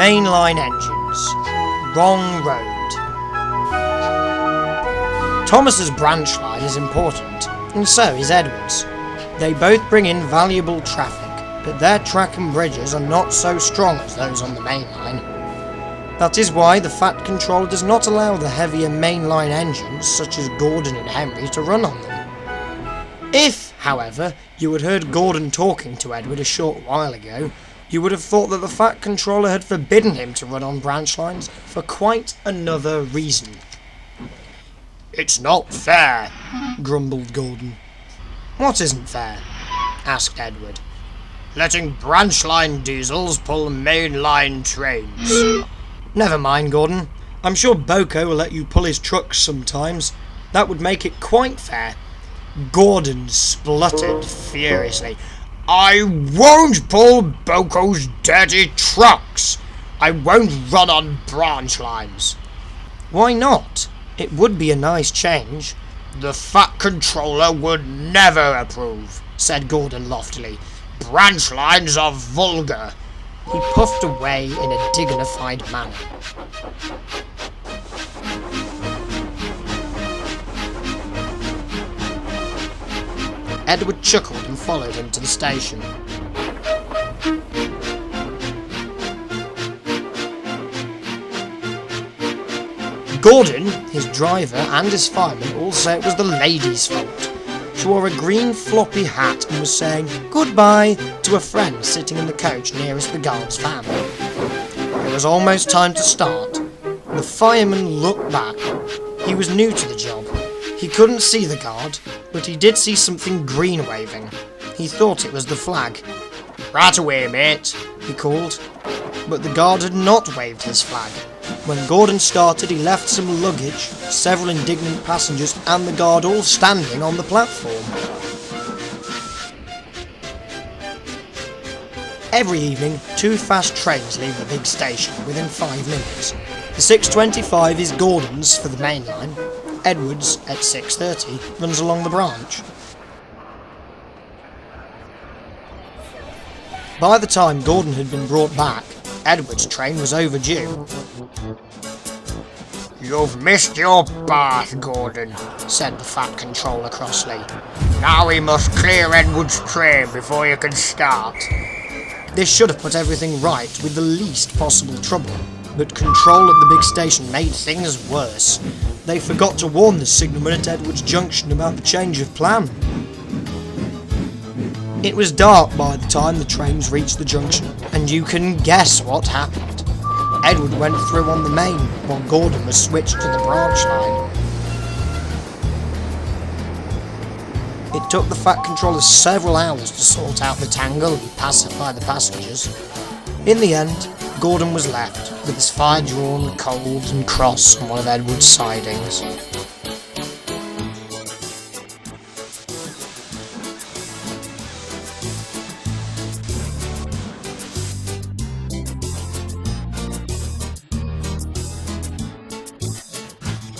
mainline engines. Wrong road. Thomas's branch line is important, and so is Edward's. They both bring in valuable traffic, but their track and bridges are not so strong as those on the main line. That is why the Fat Controller does not allow the heavier mainline engines, such as Gordon and Henry, to run on them. If, however, you had heard Gordon talking to Edward a short while ago, you would have thought that the Fat Controller had forbidden him to run on branch lines for quite another reason. "It's not fair," grumbled Gordon. "What isn't fair?" asked Edward. "Letting branch line diesels pull main line trains." "Never mind, Gordon. I'm sure Boko will let you pull his trucks sometimes. That would make it quite fair." Gordon spluttered furiously. "I won't pull Boko's dirty trucks! I won't run on branch lines." "Why not? It would be a nice change." "The Fat Controller would never approve," said Gordon loftily. "Branch lines are vulgar." He puffed away in a dignified manner. Edward chuckled and followed him to the station. Gordon, his driver and his fireman all say it was the lady's fault. She wore a green floppy hat and was saying goodbye to a friend sitting in the coach nearest the guard's van. It was almost time to start. The fireman looked back. He was new to the job. He couldn't see the guard, but he did see something green waving. He thought it was the flag. "Right away, mate," he called. But the guard had not waved his flag. When Gordon started, he left some luggage, several indignant passengers, and the guard all standing on the platform. Every evening, 2 fast trains leave the big station within 5 minutes. The 6:25 is Gordon's for the main line. Edward's, at 6:30, runs along the branch. By the time Gordon had been brought back, Edward's train was overdue. "You've missed your bath, Gordon," said the Fat Controller crossly. "Now we must clear Edward's train before you can start." This should have put everything right with the least possible trouble, but control at the big station made things worse. They forgot to warn the signalman at Edward's Junction about the change of plan. It was dark by the time the trains reached the junction, and you can guess what happened. Edward went through on the main, while Gordon was switched to the branch line. It took the Fat Controller several hours to sort out the tangle and pacify the passengers. In the end, Gordon was left, with his fire drawn, cold and cross on one of Edward's sidings.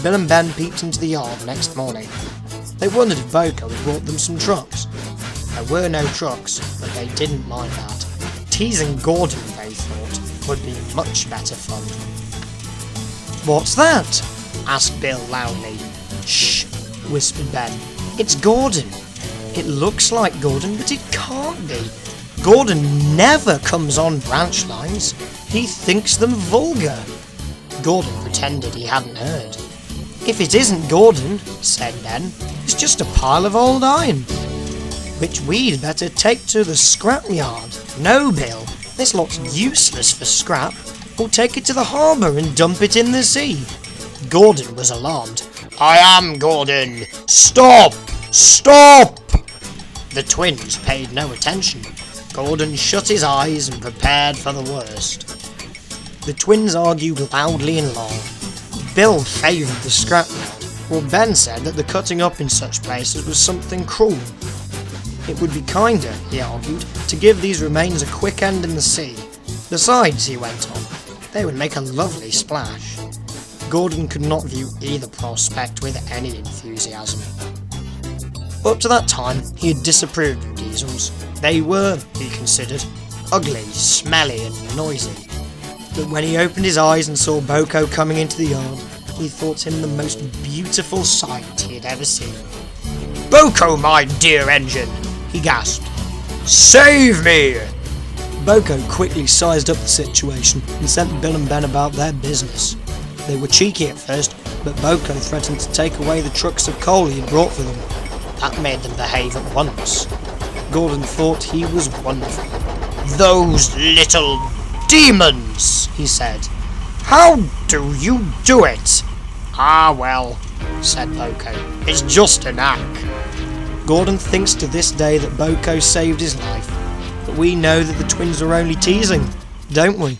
Bill and Ben peeped into the yard next morning. They wondered if Boko had brought them some trucks. There were no trucks, but they didn't mind that. Teasing Gordon, they thought, would be much better fun. "What's that?" asked Bill loudly. "Shh," whispered Ben. "It's Gordon." It looks like Gordon, but it can't be. Gordon never comes on branch lines. He thinks them vulgar. Gordon pretended he hadn't heard. "If it isn't Gordon," said Ben, "it's just a pile of old iron, which we'd better take to the scrapyard." "No, Bill, this lot's useless for scrap. We'll take it to the harbour and dump it in the sea." Gordon was alarmed. "I am Gordon! Stop! Stop!" The twins paid no attention. Gordon shut his eyes and prepared for the worst. The twins argued loudly and long. Bill favoured the scrapyard, while Ben said that the cutting up in such places was something cruel. It would be kinder, he argued, to give these remains a quick end in the sea. Besides, he went on, they would make a lovely splash. Gordon could not view either prospect with any enthusiasm. Up to that time, he had disapproved of diesels. They were, he considered, ugly, smelly and noisy. But when he opened his eyes and saw Boko coming into the yard, he thought him the most beautiful sight he had ever seen. "Boko, my dear engine!" he gasped. "Save me!" Boko quickly sized up the situation and sent Bill and Ben about their business. They were cheeky at first, but Boko threatened to take away the trucks of coal he had brought for them. That made them behave at once. Gordon thought he was wonderful. "Those little demons," he said. "How do you do it?" "Ah well," said Boko, "it's just a knack." Gordon thinks to this day that Boko saved his life, but we know that the twins were only teasing, don't we?